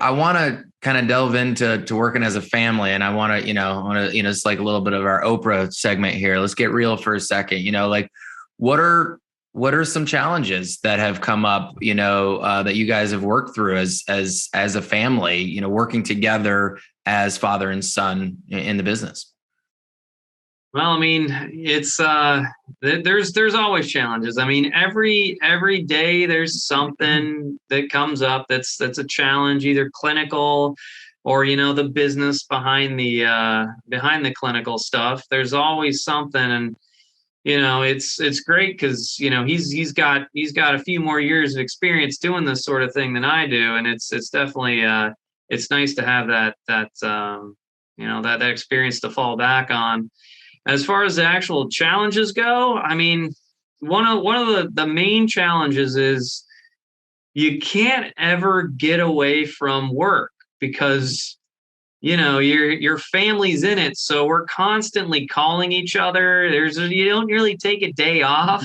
I want to kind of delve into working as a family, and I want to, it's like a little bit of our Oprah segment here. Let's get real for a second. Like what are some challenges that have come up, that you guys have worked through as a family, working together as father and son in the business? Well, I mean, it's there's always challenges. I mean, every day there's something that comes up that's a challenge, either clinical or the business behind the clinical stuff. There's always something, and it's great because he's got a few more years of experience doing this sort of thing than I do, and it's definitely it's nice to have that that experience to fall back on. As far as the actual challenges go, I mean, one of the main challenges is you can't ever get away from work because your family's in it, so we're constantly calling each other. You don't really take a day off.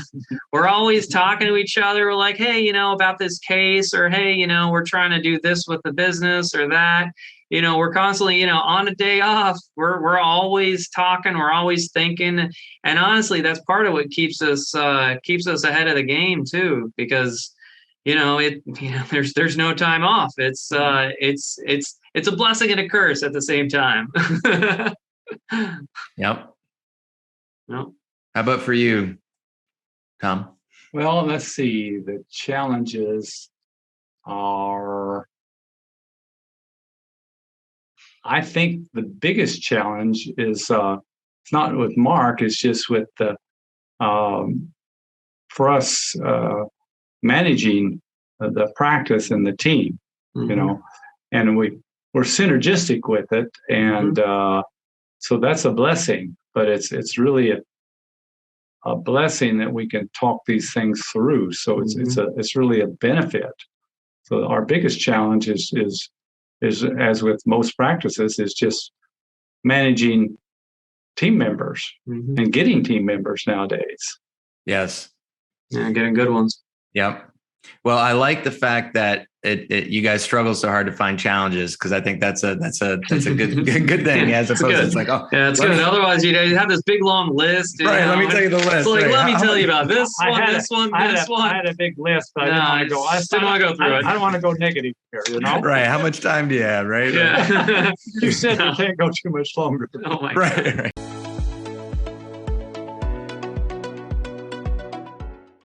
We're always talking to each other. We're like, hey, about this case, or hey, we're trying to do this with the business or that. We're constantly, on a day off, we're always talking, we're always thinking. And honestly, that's part of what keeps us ahead of the game too, because there's no time off. It's a blessing and a curse at the same time. Yep. Yep. How about for you, Tom? Well, let's see. The challenges are, I think the biggest challenge is it's not with Mark, it's just with the for us managing the practice and the team, and we're synergistic with it, and so that's a blessing. But it's really a blessing that we can talk these things through. So it's really a benefit. So our biggest challenge is as with most practices, is just managing team members and getting team members nowadays. Yes. Yeah, getting good ones. Yep. Well, I like the fact that you guys struggle so hard to find challenges, because I think that's a good thing. As opposed to it's like, oh, yeah, it's good. Otherwise, you have this big long list. Right. Let me tell you the list. It's like, let me tell you about this one. I had a big list, but I didn't want to go. Didn't want to go through it. I don't want to go negative here, Right. How much time do you have? Right. Yeah. You said you can't go too much longer. Oh my God. Right.